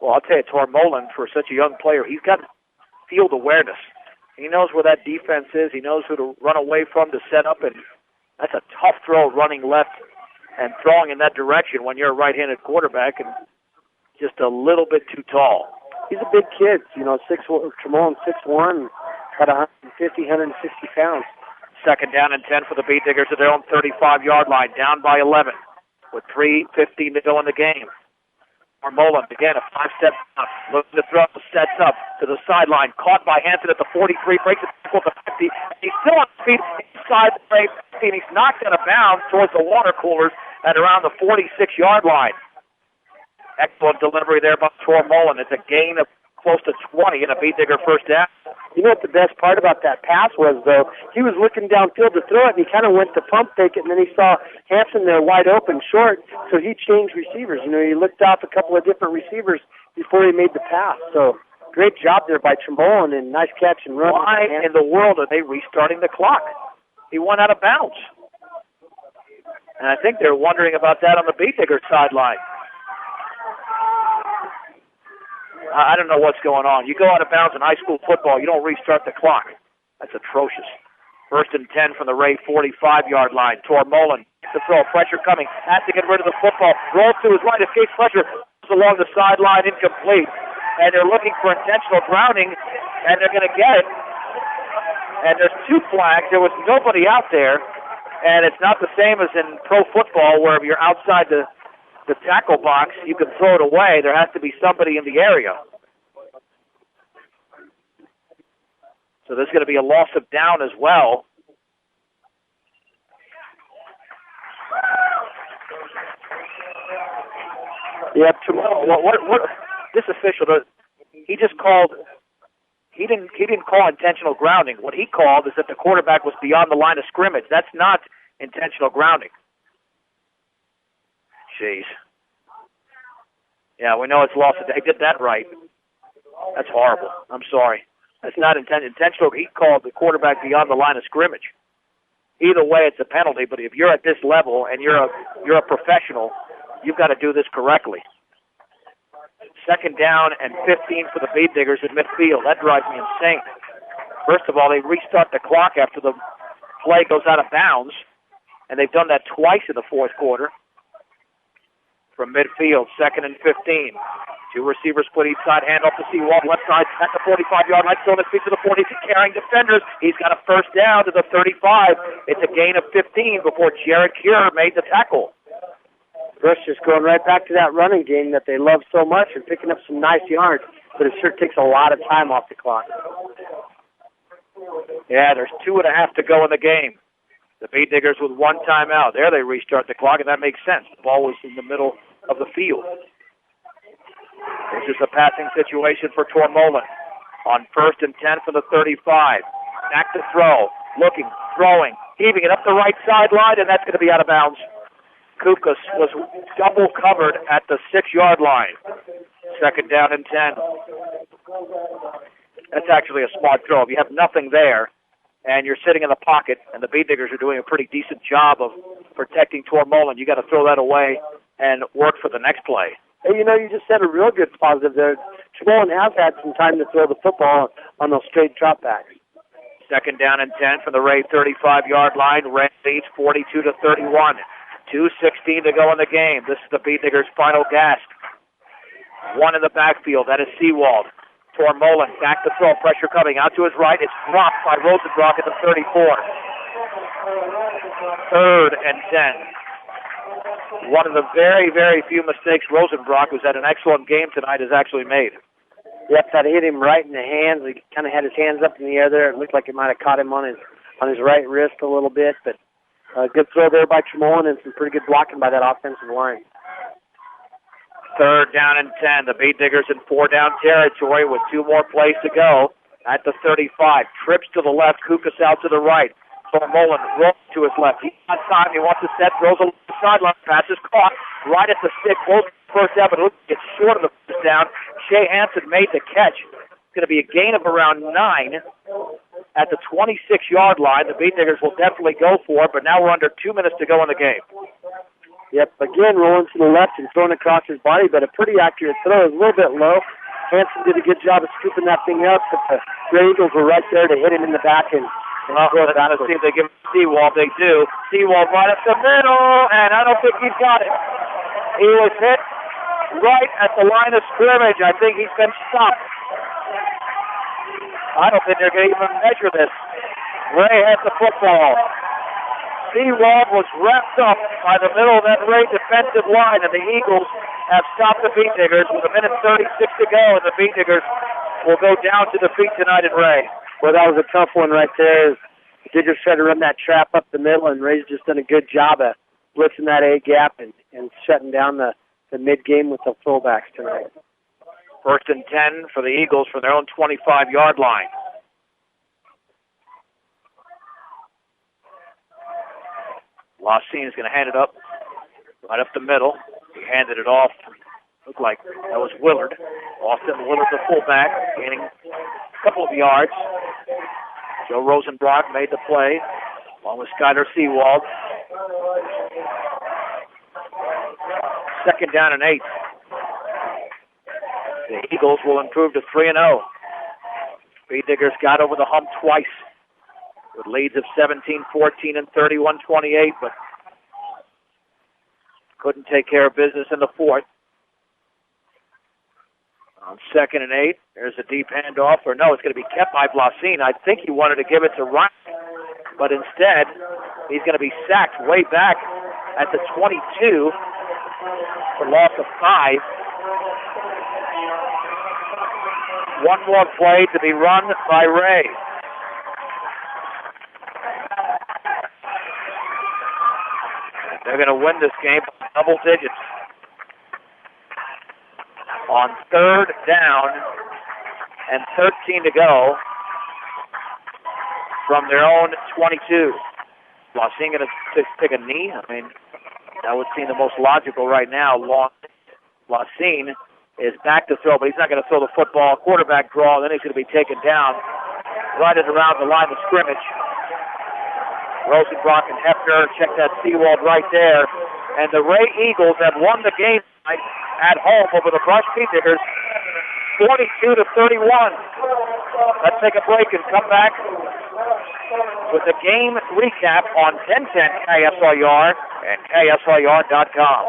Well, I'll tell you, Tormolen, for such a young player, he's got field awareness. He knows where that defense is. He knows who to run away from to set up, and that's a tough throw running left and throwing in that direction when you're a right-handed quarterback and just a little bit too tall. He's a big kid, Tormolen 6'1", about 150, 160 pounds. Second down and 10 for the Beat Diggers at their own 35-yard line, down by 11 with 3:15 to go in the game. Tormolen, again, a 5-step up, looking to throw, sets up to the sideline, caught by Hanson at the 43, breaks it to the 50. He's still on his feet inside the 50, and he's knocked out of bounds towards the water coolers at around the 46-yard line. Excellent delivery there by Tormolen. It's a gain of close to 20 and a Beat Digger first down. You know what the best part about that pass was, though? He was looking downfield to throw it, and he kind of went to pump fake it, and then he saw Hampson there wide open, short, so he changed receivers. He looked off a couple of different receivers before he made the pass. So great job there by Tormolen, and nice catch and run. Why in the world are they restarting the clock? He went out of bounds. And I think they're wondering about that on the Beat Digger sideline. I don't know what's going on. You go out of bounds in high school football, you don't restart the clock. That's atrocious. First and 10 from the Wray 45-yard line. Tormolen, the throw, pressure coming, has to get rid of the football, rolls to his right, escapes pressure, along the sideline, incomplete. And they're looking for intentional grounding, and they're going to get it. And there's 2 flags. There was nobody out there, and it's not the same as in pro football where if you're outside the tackle box, you can throw it away. There has to be somebody in the area. So there's going to be a loss of down as well. Yeah, what this official, he just called, he didn't call intentional grounding. What he called is that the quarterback was beyond the line of scrimmage. That's not intentional grounding. Jeez. Yeah, we know it's lost. They did that right. That's horrible. I'm sorry. That's not intentional. He called the quarterback beyond the line of scrimmage. Either way, it's a penalty. But if you're at this level and you're a professional, you've got to do this correctly. Second down and 15 for the Beat Diggers at midfield. That drives me insane. First of all, they restart the clock after the play goes out of bounds, and they've done that twice in the fourth quarter. From midfield, second and 15. 2 receivers split each side, hand off to Seawald, left side at the 45-yard line, still on his feet to the 40, carrying defenders. He's got a first down to the 35. It's a gain of 15 before Jared Keir made the tackle. Bruce just going right back to that running game that they love so much and picking up some nice yards, but it sure takes a lot of time off the clock. Yeah, there's 2.5 to go in the game. The Beat Diggers with 1 timeout. There they restart the clock, and that makes sense. The ball was in the middle of the field. This is a passing situation for Tormolen. On first and 10 for the 35. Back to throw. Looking, throwing, heaving it up the right sideline, and that's going to be out of bounds. Kukas was double covered at the 6-yard line. Second down and 10. That's actually a smart throw. If you have nothing there, and you're sitting in the pocket, and the Beat Diggers are doing a pretty decent job of protecting Tormolen, you got to throw that away and work for the next play. Hey, you just said a real good positive there. Tormolen has had some time to throw the football on those straight dropbacks. Second down and 10 from the Wray 35-yard line. Wray leads 42-31. 2:16 to go in the game. This is the Beat Diggers' final gasp. 1 in the backfield. That is Seawald. Tormolen back to throw. Pressure coming out to his right. It's dropped by Rosenbrock at the 34. Third and 10. One of the very, very few mistakes Rosenbrock, who's had an excellent game tonight, has actually made. Yep, that hit him right in the hands. He kind of had his hands up in the air there. It looked like it might have caught him on his right wrist a little bit, but good throw there by Tormolen and some pretty good blocking by that offensive line. Third down and 10. The Beat Diggers in 4-down territory with 2 more plays to go at the 35. Trips to the left, Kukas out to the right. Tormolen rolls to his left. He's got time. He wants to set, throws along the sideline. Pass is caught right at the stick. Close first down, but it gets short of the first down. Shea Hansen made the catch. It's going to be a gain of around 9 at the 26-yard line. The Beat Diggers will definitely go for it, but now we're under 2 minutes to go in the game. Yep, again, rolling to the left and throwing across his body, but a pretty accurate throw. It was a little bit low. Hanson did a good job of scooping that thing up, but the Gray Eagles were right there to hit him in the back and throw it out. Let's see if they give Seawald. They do. Seawald right up the middle, and I don't think he's got it. He was hit right at the line of scrimmage. I think he's been stopped. I don't think they're going to even measure this. Wray has the football. Seawald was wrapped up by the middle of that Wray defensive line, and the Eagles have stopped the Beat Diggers with 1:36 to go, and the Beat Diggers will go down to defeat tonight at Wray. Well, that was a tough one right there. The Diggers tried to run that trap up the middle, and Ray's just done a good job of blitzing that A gap and shutting down the mid-game with the fullbacks tonight. 1st and 10 for the Eagles from their own 25-yard line. Lacine is going to hand it up, right up the middle. He handed it off. Looked like that was Willard. Austin Willard, the fullback, gaining a couple of yards. Joe Rosenbrock made the play, along with Skyler Seawald. 2nd down and 8. The Eagles will improve to 3-0. Beat Diggers got over the hump twice, with leads of 17-14 and 31-28, but couldn't take care of business in the 4th. On 2nd and 8, there's a deep handoff, or no, it's going to be kept by Blasine. I think he wanted to give it to Ryan, but instead, he's going to be sacked way back at the 22 for loss of 5. One more play to be run by Wray. They're going to win this game by double digits. On 3rd down and 13 to go from their own 22. Blasine going to take a knee. I mean, that would seem the most logical right now. Blasine is back to throw, but he's not going to throw the football. Quarterback draw, then he's going to be taken down right at around the line of scrimmage. Rosenbrock and Hefner, check that Seawald right there. And the Wray Eagles have won the game tonight at home over the Brush Beat Diggers, 42-31. Let's take a break and come back with the game recap on 1010 KSLR and KSLR.com.